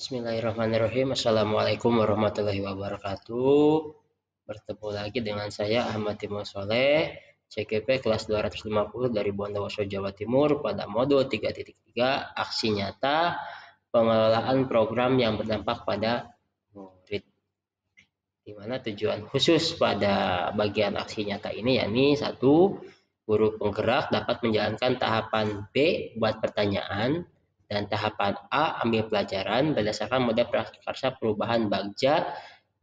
Bismillahirrahmanirrahim. Assalamualaikum warahmatullahi wabarakatuh. Bertemu lagi dengan saya Ahmad Timur Soleh, CGP kelas 250 dari Bondowoso, Jawa Timur pada modul 3.3 aksi nyata pengelolaan program yang berdampak pada murid. Di mana tujuan khusus pada bagian aksi nyata ini yakni satu, guru penggerak dapat menjalankan tahapan B buat pertanyaan dan tahapan A ambil pelajaran berdasarkan model prakarsa perubahan bagja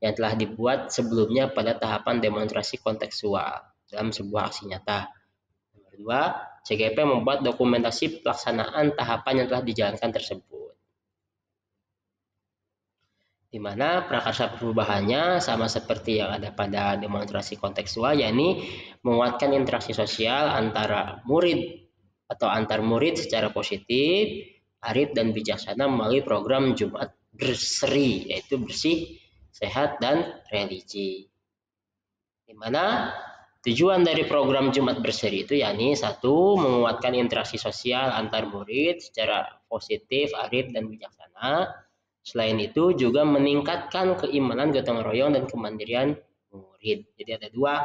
yang telah dibuat sebelumnya pada tahapan demonstrasi kontekstual dalam sebuah aksi nyata. Nomor 2, CGP membuat dokumentasi pelaksanaan tahapan yang telah dijalankan tersebut. Di mana prakarsa perubahannya sama seperti yang ada pada demonstrasi kontekstual, yakni menguatkan interaksi sosial antara murid atau antar murid secara positif, arif dan bijaksana melalui program Jumat Berseri, yaitu bersih, sehat, dan religi. Di mana tujuan dari program Jumat Berseri itu yakni satu, menguatkan interaksi sosial antar murid secara positif, arif, dan bijaksana. Selain itu juga meningkatkan keimanan, gotong royong, dan kemandirian murid. Jadi ada dua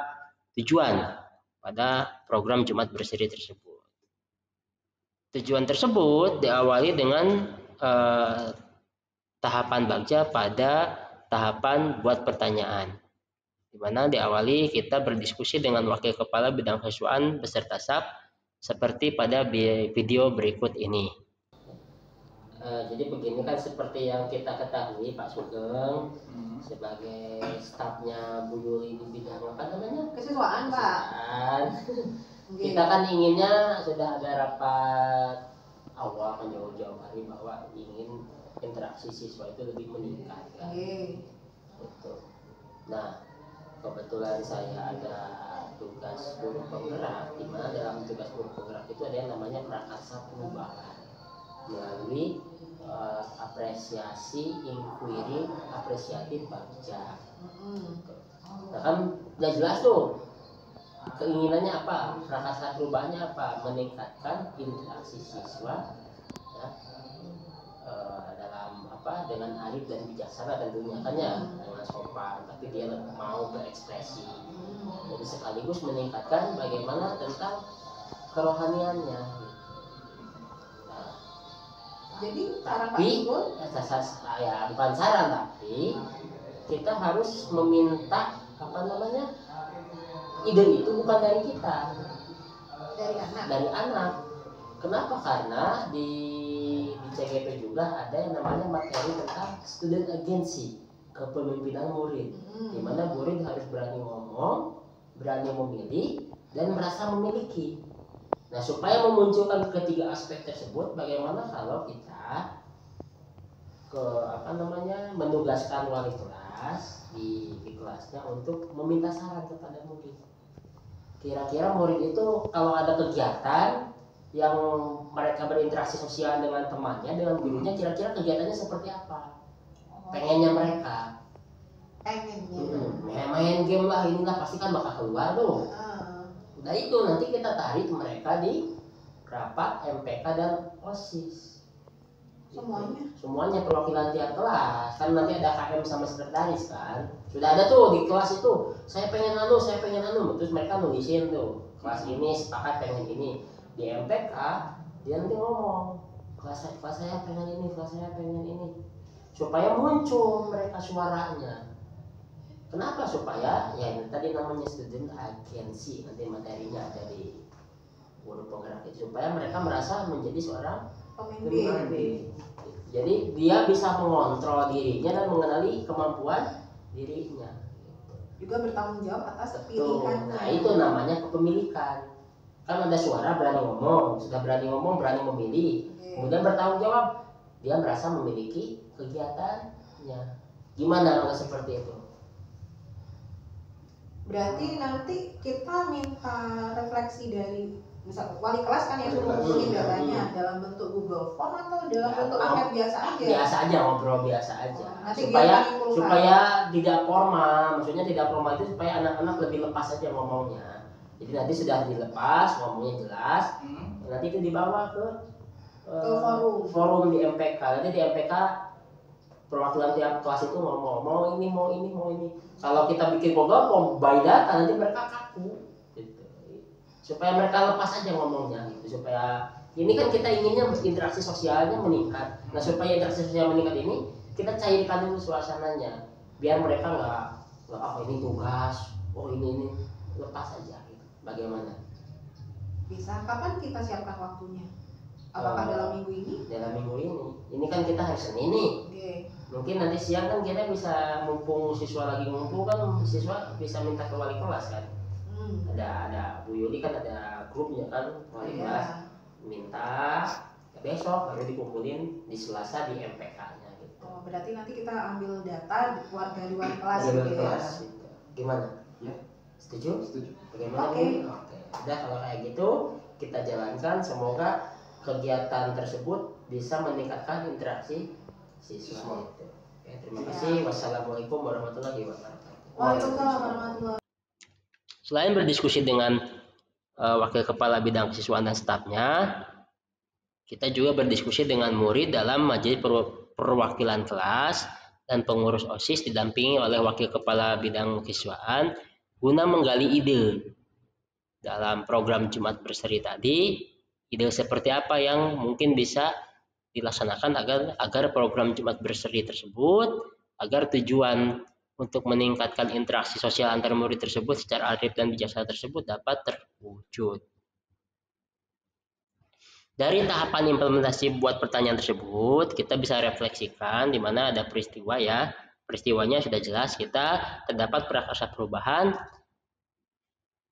tujuan pada program Jumat Berseri tersebut. Tujuan tersebut diawali dengan tahapan bagja pada tahapan buat pertanyaan, di mana diawali kita berdiskusi dengan wakil kepala bidang kesuaan beserta SAP seperti pada video berikut ini. Jadi begini kan, seperti yang kita ketahui Pak Sugeng sebagai stafnya Bu Yuli di bidang apa namanya? Kesiswaan, Pak. Kita kan inginnya sudah ada rapat awal kan jauh-jauh hari bahwa ingin interaksi siswa itu lebih meningkat kan. Gitu. Nah, kebetulan saya ada tugas guru penggerak, di mana dalam tugas guru penggerak itu ada yang namanya prakarsa perubahan melalui apresiasi, inquiry, apresiatif bagja. Nah kan udah jelas tuh keinginannya apa, prakarsa perubahannya apa, meningkatkan interaksi siswa ya, dalam apa, dengan arif dan bijaksana tentunya kan ya, dengan sopan tapi dia mau berekspresi. Jadi sekaligus meningkatkan bagaimana tentang kerohaniannya. Jadi cara tapi ya bukan saran, tapi kita harus meminta apa namanya, ide itu bukan dari kita, dari anak. Kenapa? Karena di CGP juga ada yang namanya materi tentang student agency, kepemimpinan murid, di mana murid harus berani ngomong, berani memilih, dan merasa memiliki. Nah, supaya memunculkan ketiga aspek tersebut, bagaimana kalau kita menugaskan wali kelas di kelasnya untuk meminta saran kepada murid. Kira-kira murid itu kalau ada kegiatan yang mereka berinteraksi sosial dengan temannya, dengan gurunya, kira-kira kegiatannya seperti apa? Pengennya mereka. Main game lah, inilah pasti kan bakal keluar tuh. Nah itu nanti kita tarik mereka di rapat MPK dan OSIS. Semuanya perwakilan tiap kelas. Kan nanti ada KM sama sekretaris kan. Sudah ada tuh di kelas itu. Saya pengen anu. Terus mereka nulisin tuh. Kelas ini sepakat pengen ini. Di MPK dia nanti ngomong. Kelas saya pengen ini, kelas saya pengen ini. Supaya muncul mereka suaranya. Kenapa? Supaya ya tadi namanya student agency, nanti materinya ada di guru penggerak itu, supaya mereka merasa menjadi seorang pemimpin. Jadi dia bisa mengontrol dirinya dan mengenali kemampuan dirinya. Juga bertanggung jawab atas pilihannya. Nah itu namanya kepemilikan. Kan ada suara, berani ngomong, sudah berani ngomong, berani memilih, kemudian bertanggung jawab, dia merasa memiliki kegiatannya. Gimana kalau seperti itu? Berarti nanti kita minta refleksi dari misal wali kelas kan yang suruh ngumpulin datanya dalam bentuk Google Form atau dalam bentuk angket biasa aja? Biasa aja, ngobrol biasa aja. Supaya tidak formal, maksudnya tidak formal itu supaya anak-anak lebih lepas aja ngomongnya. Jadi nanti sudah dilepas, ngomongnya jelas, nanti itu dibawa ke forum di MPK. Nanti di MPK perwakilan tiap kelas itu ngomong mau ini. Kalau kita bikin program mau by data nanti mereka kaku gitu. Supaya mereka lepas aja ngomongnya gitu, supaya ini kan kita inginnya interaksi sosialnya meningkat. Nah supaya interaksi sosial meningkat ini kita cairkan dulu suasananya biar mereka nggak ini tugas, ini lepas aja gitu. Bagaimana? Bisa. Kapan kita siapkan waktunya? Apakah dalam minggu ini? Dalam minggu ini. Ini kan kita hari Senin nih. Okay. Mungkin nanti siang kan kita bisa, mumpung siswa lagi ngumpul kan, siswa bisa minta ke wali kelas kan. Ada Bu Yuli kan ada grupnya kan wali kelas. Minta besok baru dikumpulin di Selasa di MPK-nya gitu. Oh, berarti nanti kita ambil data dari wali kelas gitu ya. Gimana? Ya. Setuju? Bagaimana? Oke. Udah kalau kayak gitu kita jalankan, semoga kegiatan tersebut bisa meningkatkan interaksi siswa itu. Oke, terima kasih. Wassalamualaikum warahmatullahi wabarakatuh. Waalaikumsalam warahmatullahi. Selain berdiskusi dengan wakil kepala bidang kesiswaan dan stafnya, kita juga berdiskusi dengan murid dalam majelis perwakilan kelas dan pengurus OSIS didampingi oleh wakil kepala bidang kesiswaan guna menggali ide dalam program Jumat Berseri tadi. Ide seperti apa yang mungkin bisa dilaksanakan agar program Jumat Berseri tersebut, agar tujuan untuk meningkatkan interaksi sosial antar murid tersebut secara arif dan bijaksana tersebut dapat terwujud. Dari tahapan implementasi buat pertanyaan tersebut, kita bisa refleksikan di mana ada peristiwa ya. Peristiwanya sudah jelas, kita terdapat prakarsa perubahan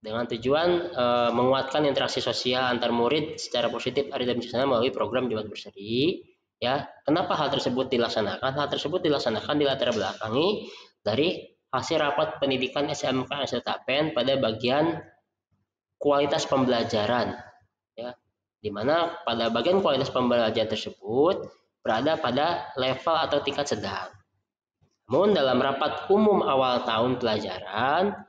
dengan tujuan menguatkan interaksi sosial antar murid secara positif arif dan bijaksana melalui program Jumat Berseri. Ya, kenapa hal tersebut dilaksanakan? Hal tersebut dilaksanakan dilatar belakangi dari hasil rapat pendidikan SMK SLTAPEN pada bagian kualitas pembelajaran, ya, di mana pada bagian kualitas pembelajaran tersebut berada pada level atau tingkat sedang. Namun dalam rapat umum awal tahun pelajaran,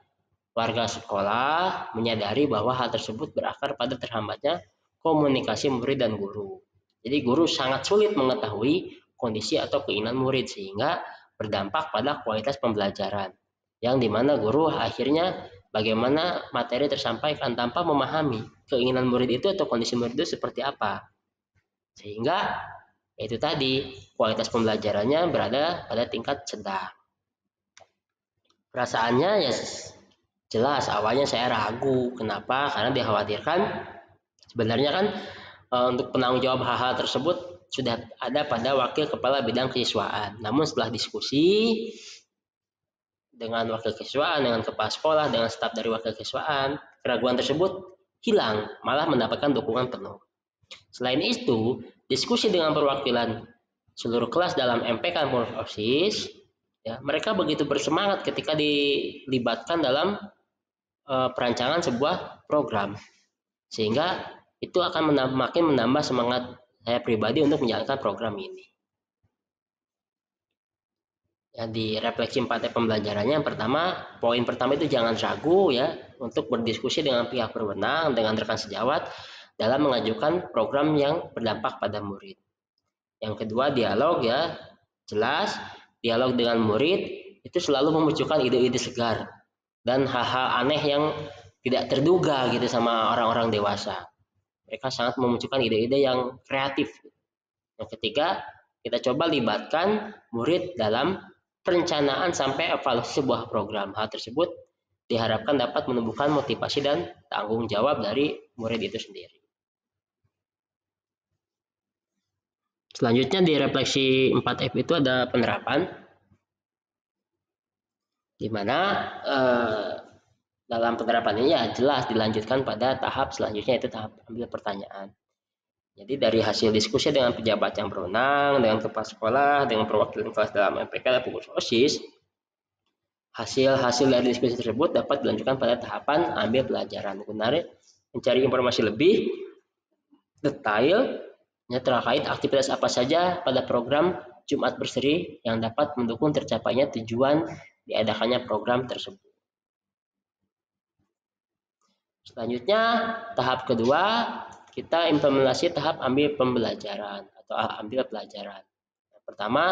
warga sekolah menyadari bahwa hal tersebut berakar pada terhambatnya komunikasi murid dan guru. Jadi guru sangat sulit mengetahui kondisi atau keinginan murid sehingga berdampak pada kualitas pembelajaran. Yang dimana guru akhirnya bagaimana materi tersampaikan tanpa memahami keinginan murid itu atau kondisi murid itu seperti apa. Sehingga itu tadi kualitas pembelajarannya berada pada tingkat sedang. Perasaannya ya jelas awalnya saya ragu. Kenapa? Karena dikhawatirkan sebenarnya kan untuk penanggung jawab hal-hal tersebut sudah ada pada wakil kepala bidang kesiswaan. Namun setelah diskusi dengan wakil kesiswaan, dengan kepala sekolah, dengan staf dari wakil kesiswaan, keraguan tersebut hilang, malah mendapatkan dukungan penuh. Selain itu, diskusi dengan perwakilan seluruh kelas dalam MPK pengurus OSIS, ya, mereka begitu bersemangat ketika dilibatkan dalam perancangan sebuah program, sehingga itu akan makin menambah semangat saya pribadi untuk menjalankan program ini. Ya, di refleksi 4 pembelajarannya, yang pertama, poin pertama itu jangan ragu ya untuk berdiskusi dengan pihak berwenang, dengan rekan sejawat dalam mengajukan program yang berdampak pada murid. Yang kedua, dialog ya, jelas dialog dengan murid itu selalu memunculkan ide-ide segar dan hal-hal aneh yang tidak terduga gitu sama orang-orang dewasa. Mereka sangat memunculkan ide-ide yang kreatif. Yang ketiga, kita coba libatkan murid dalam perencanaan sampai evaluasi sebuah program. Hal tersebut diharapkan dapat menumbuhkan motivasi dan tanggung jawab dari murid itu sendiri. Selanjutnya di refleksi 4F itu ada penerapan, di mana dalam penerapan ini ya jelas dilanjutkan pada tahap selanjutnya, yaitu tahap ambil pertanyaan. Jadi dari hasil diskusi dengan pejabat yang berwenang, dengan kepala sekolah, dengan perwakilan kelas dalam MPK dan pengurus OSIS, hasil dari diskusi tersebut dapat dilanjutkan pada tahapan ambil pelajaran. Guna mencari informasi lebih detail terkait aktivitas apa saja pada program Jumat Berseri yang dapat mendukung tercapainya tujuan diadakannya program tersebut. Selanjutnya tahap kedua, kita implementasi tahap ambil pembelajaran atau ambil pelajaran. Yang pertama,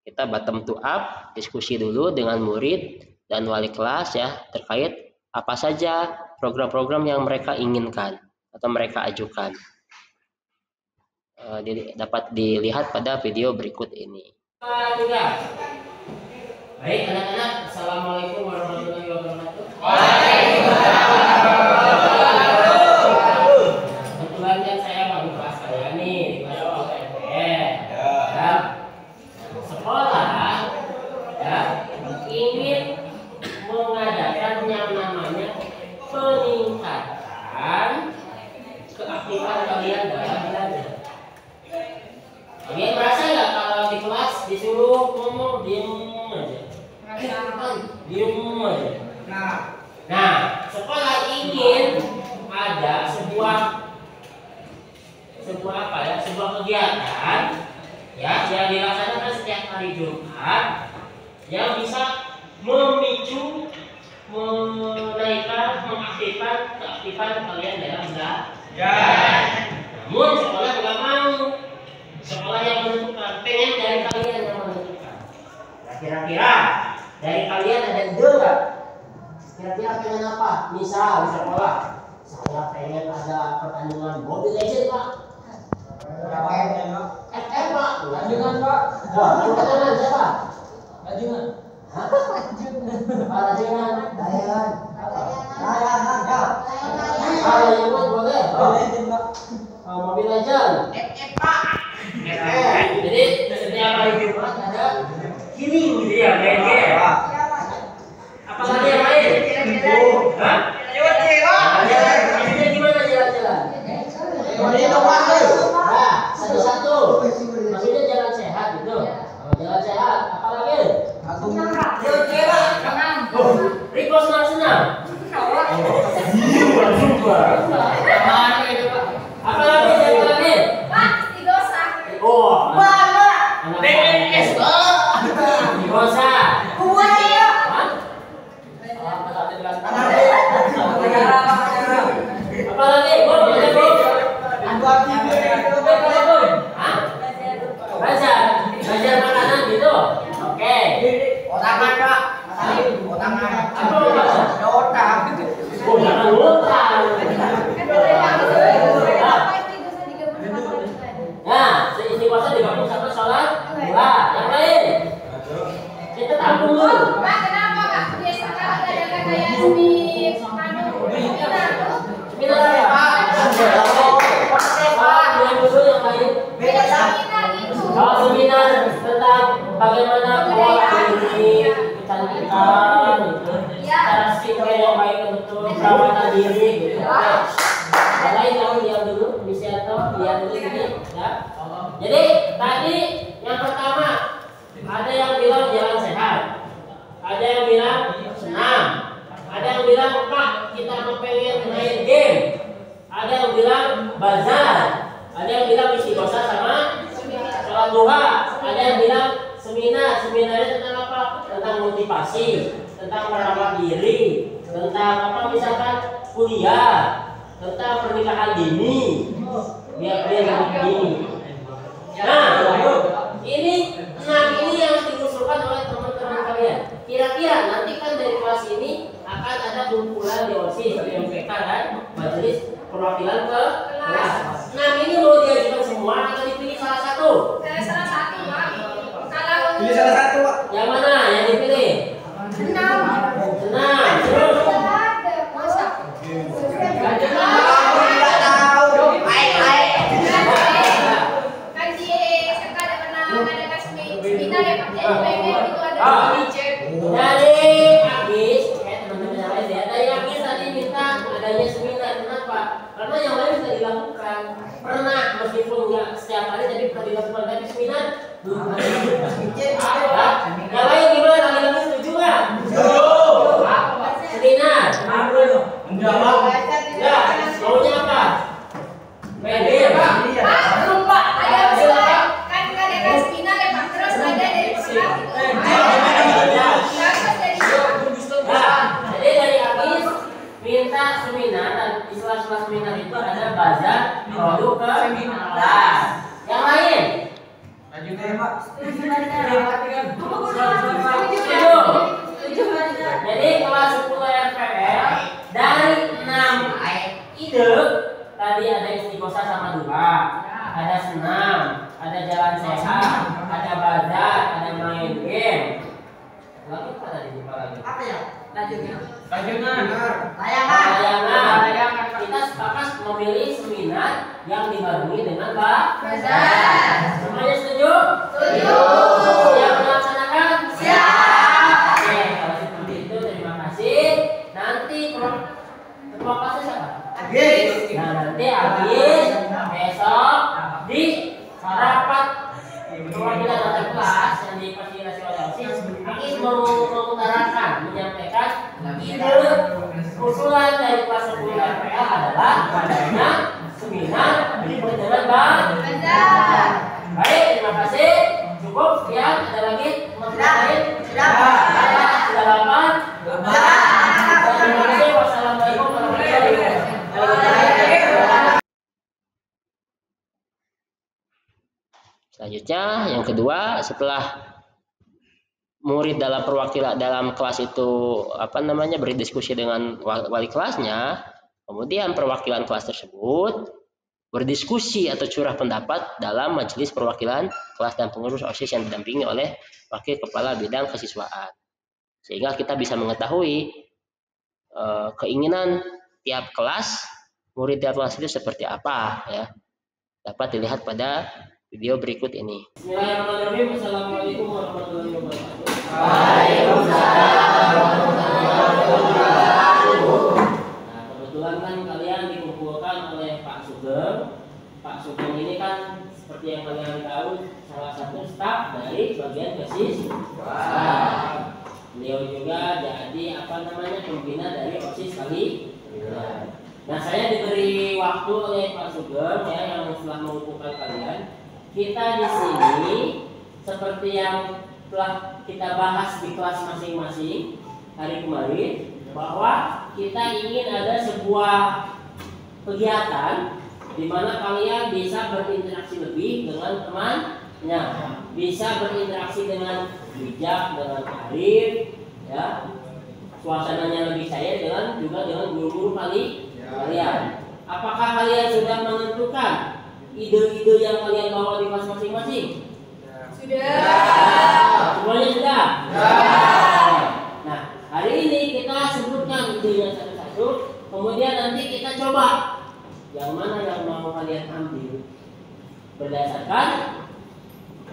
Kita bottom to up, diskusi dulu dengan murid dan wali kelas ya terkait apa saja program-program yang mereka inginkan atau mereka ajukan. Dapat dilihat pada video berikut ini. Baik anak-anak, assalamualaikum warahmatullahi wabarakatuh. Kebetulan kan saya baru kelas kalian nih di kelas OPPN. Ya. Sekolah ya ingin mengadakan yang namanya peningkatan keaktifan kalian dalam belajar. Kalian merasa nggak kalau di kelas disuruh ngomong diem aja? Diem aja. Nah, sekolah ingin ada sebuah kegiatan ya yang dilaksanakan setiap hari Jumat yang bisa memicu, menaikkan, mengaktifkan keaktifan kalian dalam belajar. Namun sekolah nggak mau. Sekolah yang menentukan, pengen dari kalian yang menentukan. Kira-kira dari kalian ada ide nggak? Kira-kira pengen apa? Misal di sekolah, saya pengen ada pertandingan Mobile Legends Pak. FM Pak. Rajungan Pak. Wah, pertandingan siapa? Rajungan. Hah? Rajungan. Layangan. Layangan boleh. Mobile Legends. Pak. Jadi setiap hari Jumat ada healing gitu ya, main game. Apalagi yang lain? Hah? Maksudnya gimana jalan-jalan? Nah, satu-satu. Maksudnya jalan sehat gitu. Jalan sehat. Apalagi? Riko senang-senang. Apalagi yang lain? Oh, BNS. Dosa. Apa lagi? Belajar makanan gitu. Oke. Otangan Pak. Otangan. Apa otangan? Otangan. Oh, jangan otangan. Nah, seisi puasa digabung sama sholat dua. Yang lain? Kita tampung dulu. Pak, kenapa Kak? Biasa kan ada kayak seminar Pak. Pak, yang dulu yang lain. beda seminar itu. Oh, seminar tentang bagaimana mengolah diri, kecantikan, gitu. Cara skincare yang baik untuk perawatan diri, gitu. Yang lain kamu diam dulu, bisa atau lihat dulu ini, ya. Jadi tadi yang pertama ada yang bilang jalan sehat, ada yang bilang senam, ada yang bilang Pak kita mau pengen main game, ada yang bilang bazar, ada yang bilang istighosah sama sholat duha, ada yang bilang seminarnya tentang apa? Tentang motivasi, tentang merawat diri, tentang apa misalkan kuliah, tentang pernikahan dini, biar lebih dini. Nah, ini yang diusulkan oleh teman-teman kalian. Kira-kira nanti kan dari kelas ini akan ada kumpulan DOSIS, MPK kan, majelis perwakilan ke kelas. Ini mau diajukan semua atau dipilih salah satu? Salah satu, Pak. Kalau Pilih salah satu, Pak. Yang mana yang dipilih? senam. Senam. Terus? Ada masa. Kan di SMK ada pernah mengadakan seminar ya Pak. Jadi pengen itu ada dicek. Dari Agis, teman-teman yang lain ya. Dari Agis tadi minta adanya seminar. Kenapa? Karena yang lain bisa dilakukan. Pernah meskipun nggak setiap hari, tapi pernah dilakukan. Tapi seminar belum ada. Yang lain gimana? Kalian setuju nggak? Seminar. Ya, maunya apa? Media, Pak. Pak, belum Pak. Ada usulan. Kan ada seminar ya Pak. Terus ada dari pemerintah itu. Jadi dari Agis minta seminar, dan di sela-sela seminar itu ada bazar produk ke kelas. Yang lain? Jadi kelas 10 RPL dari 6 ide tadi ada istiqosah sama dua, ada senam, ada jalan sehat, ada bazar, ada main game. Lagi apa tadi lupa lagi? Apa ya? Layangan. Kita sepakat memilih seminar yang dibarengi dengan bazar. Semuanya setuju? Setuju. Siap melaksanakan? Siap. Oke, kalau seperti itu terima kasih. Nanti ketua kelasnya siapa? Nah, nanti habis besok di rapat perwakilan antar kelas yang difasilitasi oleh OSIS, Agis mengutarakan, menyampaikan ide usulan dari kelas 10 RPL adalah adanya seminar berikut dengan bazar. Baik, terima kasih. Cukup sekian. Ada lagi? Sudah 8. Terima kasih. Wassalamualaikum warahmatullahi wabarakatuh. Selanjutnya yang kedua, setelah murid dalam perwakilan dalam kelas itu berdiskusi dengan wali kelasnya, kemudian perwakilan kelas tersebut berdiskusi atau curah pendapat dalam majelis perwakilan kelas dan pengurus OSIS yang didampingi oleh wakil kepala bidang kesiswaan, sehingga kita bisa mengetahui keinginan tiap kelas, murid tiap kelas itu seperti apa ya, dapat dilihat pada video berikut ini. Bismillahirrahmanirrahim. Assalamualaikum warahmatullahi wabarakatuh. Waalaikumsalam warahmatullahi wabarakatuh. Nah, kebetulan kan kalian dikumpulkan oleh Pak Sugeng. Pak Sugeng ini kan seperti yang kalian tahu salah satu staf dari bagian kesiswaan. Beliau juga jadi pembina dari OSIS kali. Nah, saya diberi waktu oleh Pak Sugeng ya, yang telah mengumpulkan kalian. Kita di sini seperti yang telah kita bahas di kelas masing-masing hari kemarin, bahwa kita ingin ada sebuah kegiatan di mana kalian bisa berinteraksi lebih dengan temannya, bisa berinteraksi dengan bijak, dengan Arif, ya, suasananya lebih cair dengan guru-guru kalian. Apakah kalian sudah menentukan ide-ide yang kalian bawa di kelas masing-masing? Sudah. Semuanya sudah? Sudah. Nah, hari ini kita sebutkan idenya satu-satu, kemudian nanti kita coba yang mana yang mau kalian ambil berdasarkan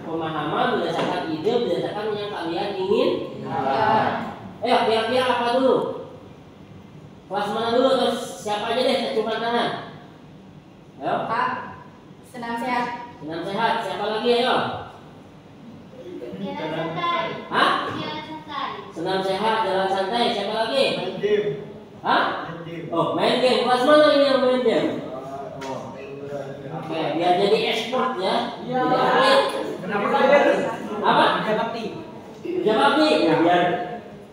pemahaman, berdasarkan ide, berdasarkan yang kalian ingin. Kira-kira apa dulu? Kelas mana dulu? Terus siapa aja deh, acungkan tangan. Ayo. Pak, senam sehat. Senam sehat. Siapa lagi? Ayo. Jalan santai. Hah? Jalan santai. Senam sehat, jalan santai. Siapa lagi? Main game. Hah? Main game. Oh, main game. Kelas mana ini yang main game? Oke, biar jadi expert ya. Iya. Jadi atlet. Kenapa kalian? Apa? Kerja bakti. Kerja bakti. Ya, biar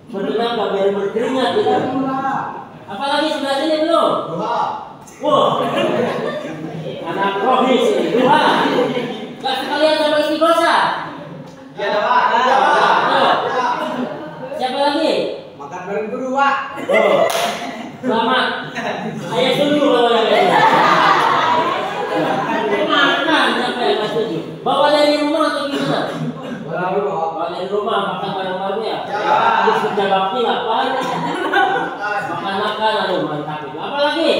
bertenaga, biar berkeringat gitu. Apalagi sebelah sini belum? Wah, anak rohis ini. Dua. Gak sekalian sama istiqosah. Ya, Pak. Siapa lagi? Makan bareng guru, Pak. Oh, selamat. Saya setuju kalau yang ini. Makan siapa yang nggak setuju? Bawa dari rumah atau gimana? Bawa dari rumah, makan bareng-bareng ya. Habis kerja bakti lapar. Makan-makan, aduh mantap itu. Apa lagi?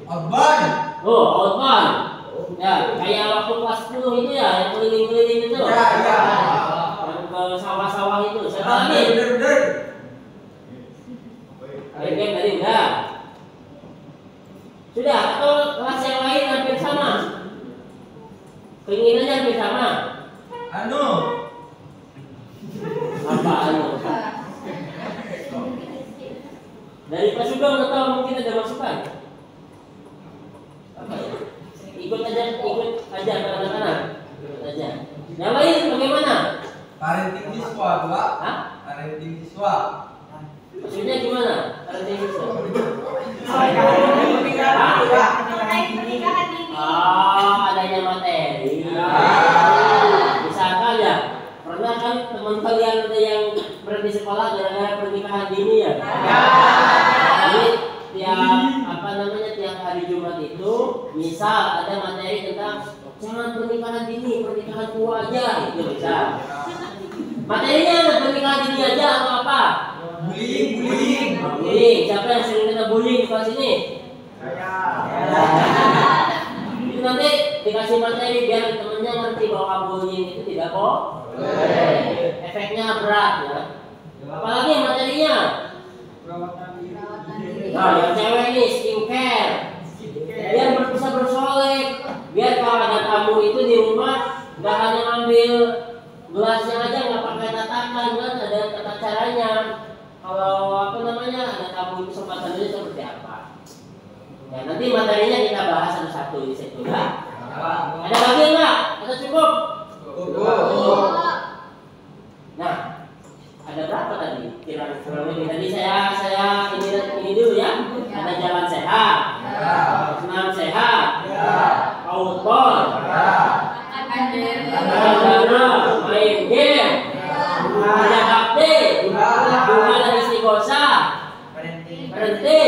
Abang. Oh, outbound. Ya, kayak waktu kelas 10 itu ya, yang keliling-keliling itu. Ya. Yang ke sawah-sawah itu. Siapa lagi? Bener. Game tadi udah. Sudah, atau kelas yang lain hampir sama? Keinginannya hampir sama? Anu. Apa anu? Dari Pak Sugeng atau mungkin ada masukan? Apa ya? Ikut aja kanan-kanan. Ikut aja. Yang lain bagaimana? Parenting siswa, Pak. Hah? Parenting siswa. Maksudnya gimana? Parenting siswa? Mengenai pernikahan dini. Oh, adanya materi. Bisa teman kalian ada yang berhenti sekolah gara-gara pernikahan dini ya? Jadi tiap hari Jumat itu misal ada materi tentang jangan pernikahan dini, pernikahan tua aja gitu misal. Materinya ada pernikahan dini aja atau apa? Bullying. Bullying. Siapa yang sering kena bullying di kelas ini? Itu nanti dikasih materi biar temennya ngerti bahwa bullying itu tidak boleh. Efeknya berat ya. Apalagi materinya? Nah, yang cewek ini skincare. Biar bisa bersolek. Biar kalau ada tamu itu di rumah nggak hanya ambil gelasnya aja, nggak pakai tatakan kan, ada tata caranya. Kalau ada tamu itu sempatannya seperti apa? Ya, nanti materinya kita bahas satu-satu di situ ya. Ada lagi enggak? Atau cukup? Nah, ada berapa tadi? Kira-kira tadi saya ini dulu ya. Ada jalan sehat, senam sehat, outdoor, main game, ada update, bunga dan istiqosa, berhenti.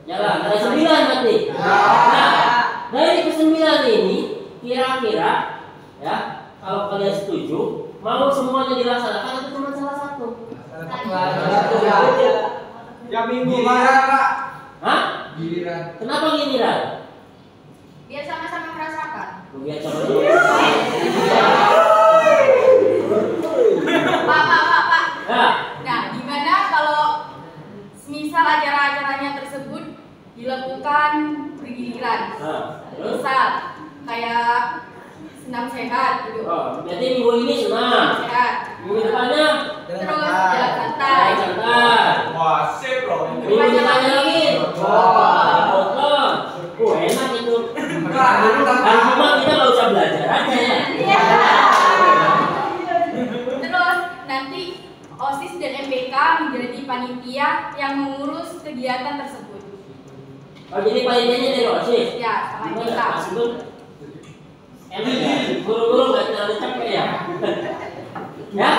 Jalan, ada 9 berarti. Nah, dari ke-9 ini kira-kira ya, kalau kalian setuju, mau semuanya dilaksanakan atau cuma salah satu? Ya giliran, Pak. Hah? Giliran. Kenapa giliran? Biar sama-sama merasakan. Biar coba. Pak. Ya. Nah, gimana kalau semisal acara-acaranya tersebut dilakukan bergiliran? Terus? Misal kayak senam sehat gitu. Oh, jadi minggu ini senam. Sehat. Minggu depannya Terus jalan santai. santai. Wah, sip loh. Minggu depannya lagi. Foto. Enak itu. Hari Jumat kita nggak usah belajar aja ya. Terus nanti OSIS dan MBK menjadi panitia yang mengurus kegiatan tersebut. Oh, jadi panitianya dari OSIS? Ya, sama MBK. Meskipun enak ya, guru-guru nggak terlalu capek ya. Ya,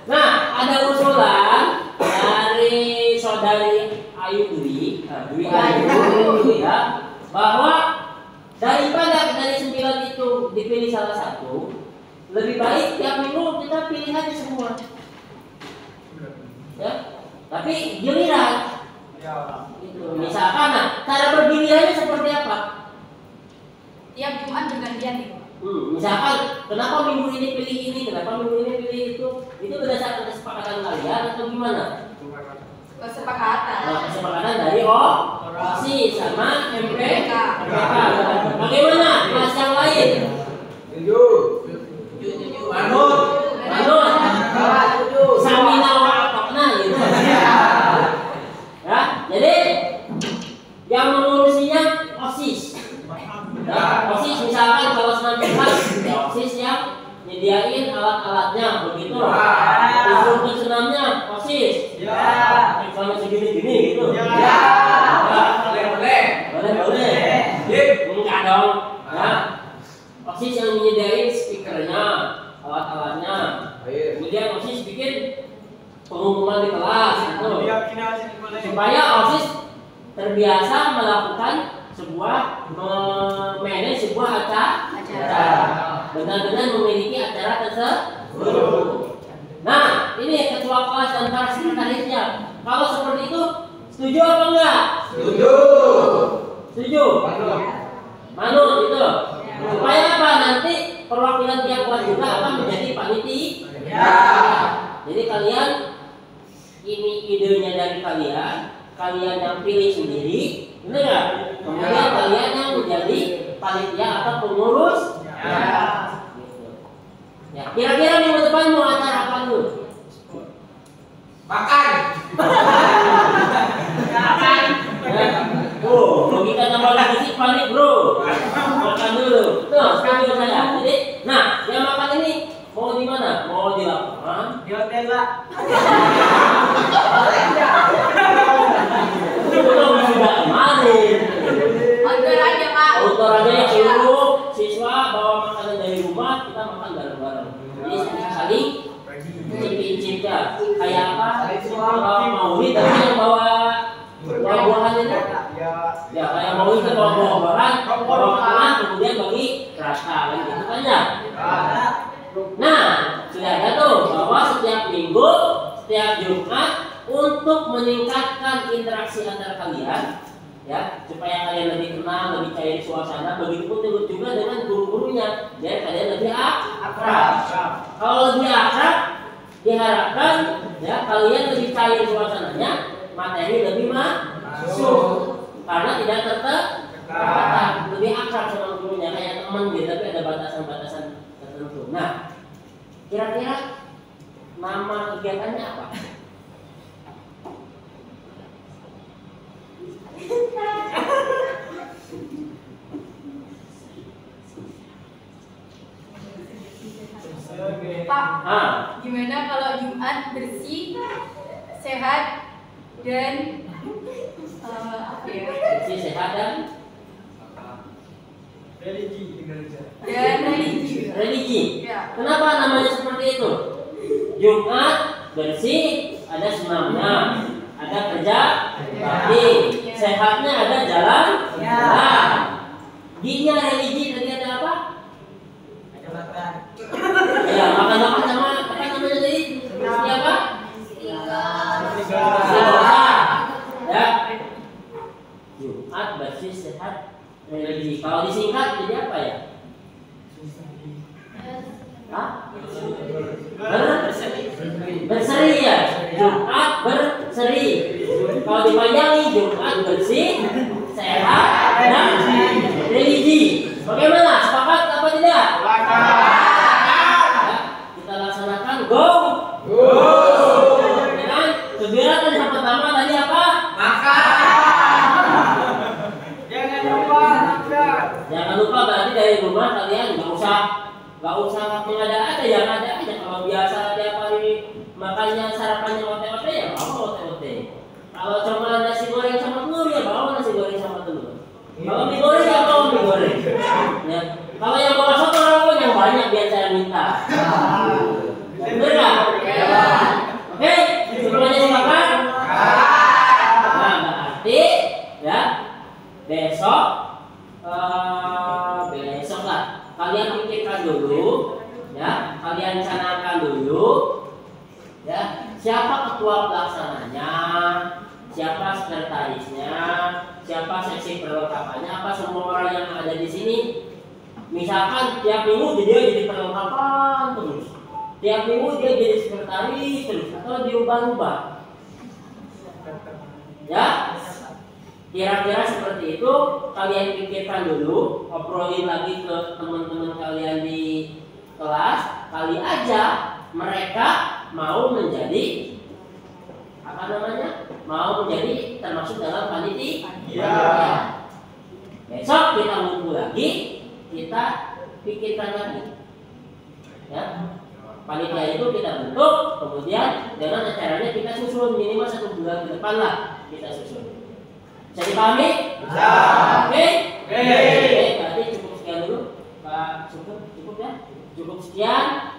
nah ada usulan dari saudari Ayu Dwi ya, bahwa daripada dari 9 itu dipilih salah satu, lebih baik tiap minggu kita pilih aja semua. Ya, tapi giliran. Gitu. Misalkan, nah, cara bergilirannya seperti apa? Tiap Jumat bergantian nih. Misalkan, kenapa minggu ini pilih ini, kenapa minggu ini pilih itu berdasarkan kesepakatan kalian atau gimana? Kesepakatan. Nah, kesepakatan dari OSIS sama MPK. Bagaimana kelas yang lain? Manut, Samina Wa'atokna gitu. Ya, jadi yang mengurusinya OSIS. Ya, OSIS misalkan kalau senam sehat, ya OSIS yang nyediain alat-alatnya begitu. Instruktur senamnya OSIS. Selama segini-gini gitu. Boleh. Enggak dong. Ya. OSIS yang menyediain speakernya, alat-alatnya. Kemudian OSIS bikin pengumuman di kelas gitu. Supaya OSIS terbiasa melakukan sebuah memanage sebuah acara. Benar-benar memiliki acara tersebut. Nah, ini ketua kelas dan para sekretarisnya. Kalau seperti itu, setuju apa enggak? Setuju. Manut gitu. Supaya apa? Nanti perwakilan tiap kelas juga akan menjadi panitia. Jadi kalian, ini idenya dari kalian yang pilih sendiri, benar nggak? Kemudian kalian yang menjadi panitia atau pengurus. Gitu. Ya, kira-kira minggu depan mau acara apa dulu? Makan. Logika tambah lagi sih panik bro. Makan dulu. Tuh, setuju saya. Jadi, nah, yang makan ini mau di mana? Mau di lapangan? Di hotel lah. Belum sudah kemarin. Outdoor aja, Pak. Outdoor aja ya seluruh siswa pulang dari rumah kita makan bareng-bareng. Jadi bisa saling icip-icip ya. Kayak apa? Kalau maulid tapi yang bawa buah-buahan itu. Ya kayak maulid kan bawa buah-buahan, bawa makanan kemudian bagi rata gitu kan ya. Nah, sudah ada tuh bahwa setiap minggu, setiap Jumat untuk meningkatkan interaksi antar kalian, ya supaya kalian lebih kenal, lebih cair suasana. Begitu juga dengan guru-gurunya, biar kalian lebih akrab. Kalau lebih akrab, diharapkan ya kalian lebih cair suasananya, materi lebih masuk, karena tidak terbatas, lebih akrab sama gurunya kayak teman gitu, tapi ada batasan-batasan tertentu. Nah, kira-kira nama kegiatannya apa? Pak, gimana kalau Jumat bersih, sehat, dan apa ya? Bersih, sehat dan religi. Ya. Kenapa namanya seperti itu? Jumat bersih, ada senamnya, ada kerja bakti, sehatnya ada jalan. Ginya religi tadi ada apa? Ya makan-makan sama apa namanya tadi? Siapa? Ya. Jumat bersih, sehat, religi. Kalau disingkat jadi apa ya? Berseri ya. Jumat berseri. Kalau dipanjangi Jumat bersih, sehat, dan religi. Bagaimana? Sepakat apa tidak? Ya, kita laksanakan. Go. Dengan kegiatan yang pertama tadi apa? Jangan lupa berarti dari rumah kalian nggak usah mengada-ada, yang ada aja. Kalau biasa tiap hari makannya sarapannya ote-ote ya bawa ote-ote. Kalau cuma nasi goreng sama telur ya bawa nasi goreng sama telur. Kalau mie goreng ya bawa mie goreng. Ya. Kalau yang bawa soto rawon yang banyak biar saya minta. Bener nggak? Oke, semuanya sepakat? Nah, berarti ya besok lah kalian pikirkan dulu, ya kalian canangkan dulu, ya siapa ketua pelaksananya, siapa sekretarisnya, siapa seksi perlengkapannya, apa semua orang yang ada di sini. Misalkan tiap minggu dia jadi perlengkapan terus, tiap minggu dia jadi sekretaris terus, atau diubah-ubah, ya. Kira-kira seperti itu, kalian pikirkan dulu, obrolin lagi ke teman-teman kalian di kelas, kali aja mereka mau menjadi apa namanya? Mau menjadi termasuk dalam panitia. Besok kita ngumpul lagi, kita pikirkan lagi. Ya. Panitia itu kita bentuk, kemudian dengan acaranya kita susun minimal 1 bulan ke depan lah kita susun. Bisa dipahami? Bisa. Oke? Oke, berarti cukup sekian dulu Pak Sugeng, cukup ya? Cukup sekian.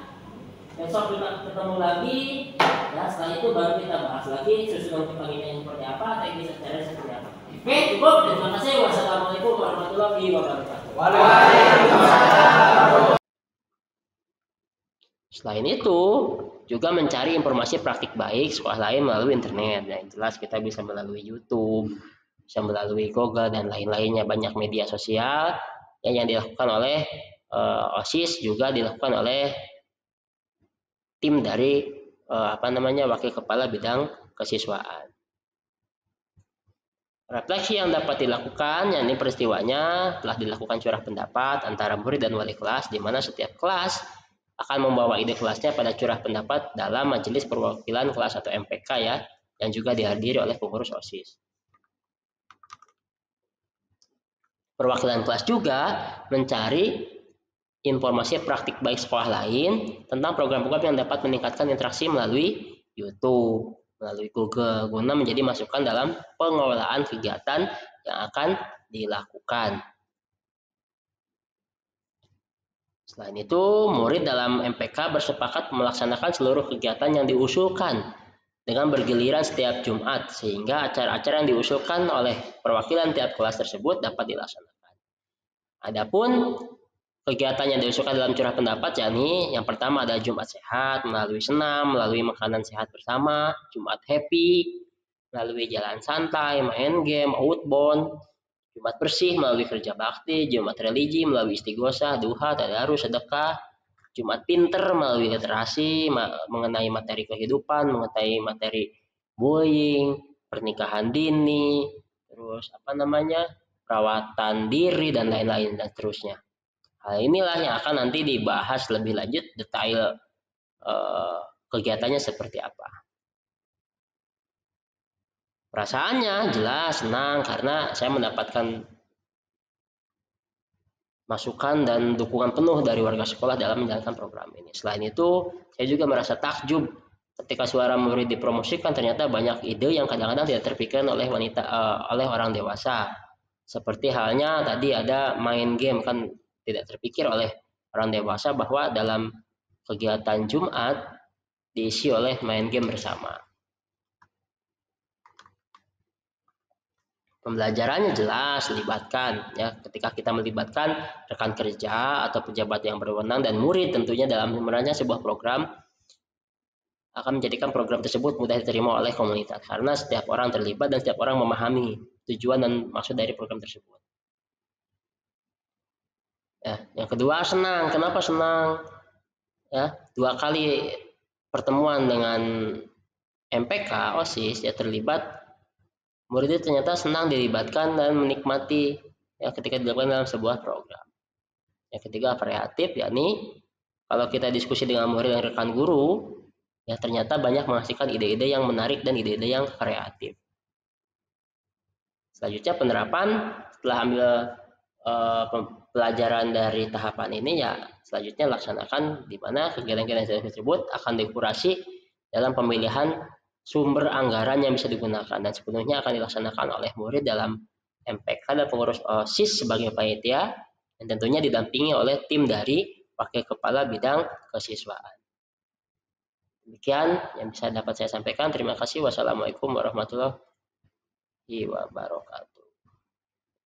Besok kita ketemu lagi. Ya, setelah itu baru kita bahas lagi susunan kepanitiaan seperti apa, teknis acara seperti apa. Oke, cukup. Terima kasih. Wassalamualaikum warahmatullahi wabarakatuh. Waalaikumsalam. Selain itu, juga mencari informasi praktik baik sekolah lain melalui internet. Yang jelas kita bisa melalui YouTube, bisa melalui Google dan lain-lainnya. Banyak media sosial yang dilakukan oleh OSIS, juga dilakukan oleh tim dari wakil kepala bidang kesiswaan. Refleksi yang dapat dilakukan, yakni peristiwanya telah dilakukan curah pendapat antara murid dan wali kelas, di mana setiap kelas akan membawa ide kelasnya pada curah pendapat dalam majelis perwakilan kelas atau MPK ya, yang juga dihadiri oleh pengurus OSIS. Perwakilan kelas juga mencari informasi praktik baik sekolah lain tentang program-program yang dapat meningkatkan interaksi melalui YouTube, melalui Google, guna menjadi masukan dalam pengelolaan kegiatan yang akan dilakukan. Selain itu, murid dalam MPK bersepakat melaksanakan seluruh kegiatan yang diusulkan dengan bergiliran setiap Jumat, sehingga acara-acara yang diusulkan oleh perwakilan tiap kelas tersebut dapat dilaksanakan. Adapun kegiatan yang diusulkan dalam curah pendapat, yakni yang pertama ada Jumat sehat melalui senam, melalui makanan sehat bersama, Jumat happy melalui jalan santai, main game, outbound, Jumat bersih melalui kerja bakti, Jumat religi melalui istighosah, duha, tadarus, sedekah, Jumat pinter melalui literasi mengenai materi kehidupan, mengenai materi bullying, pernikahan dini, terus perawatan diri dan lain-lain dan seterusnya. Hal inilah yang akan nanti dibahas lebih lanjut detail kegiatannya seperti apa. Perasaannya jelas senang karena saya mendapatkan masukan dan dukungan penuh dari warga sekolah dalam menjalankan program ini. Selain itu, saya juga merasa takjub ketika suara murid dipromosikan. Ternyata banyak ide yang kadang-kadang tidak terpikirkan oleh oleh orang dewasa. Seperti halnya tadi ada main game, kan tidak terpikir oleh orang dewasa bahwa dalam kegiatan Jumat diisi oleh main game bersama. Pembelajarannya jelas libatkan, ya, ketika kita melibatkan rekan kerja atau pejabat yang berwenang dan murid tentunya dalam merancang sebuah program akan menjadikan program tersebut mudah diterima oleh komunitas karena setiap orang terlibat dan setiap orang memahami tujuan dan maksud dari program tersebut. Ya, yang kedua senang. Kenapa senang? Ya, 2 kali pertemuan dengan MPK OSIS ya terlibat. Murid itu ternyata senang dilibatkan dan menikmati ya ketika dilakukan dalam sebuah program. Yang ketiga kreatif, yakni kalau kita diskusi dengan murid dan rekan guru, ya ternyata banyak menghasilkan ide-ide yang menarik dan ide-ide yang kreatif. Selanjutnya penerapan setelah ambil pelajaran dari tahapan ini, ya selanjutnya laksanakan di mana kegiatan-kegiatan tersebut akan dikurasi dalam pemilihan sumber anggaran yang bisa digunakan dan sepenuhnya akan dilaksanakan oleh murid dalam MPK dan pengurus OSIS sebagai panitia dan tentunya didampingi oleh tim dari Wakil Kepala Bidang Kesiswaan. Demikian yang bisa dapat saya sampaikan. Terima kasih. Wassalamualaikum warahmatullahi wabarakatuh.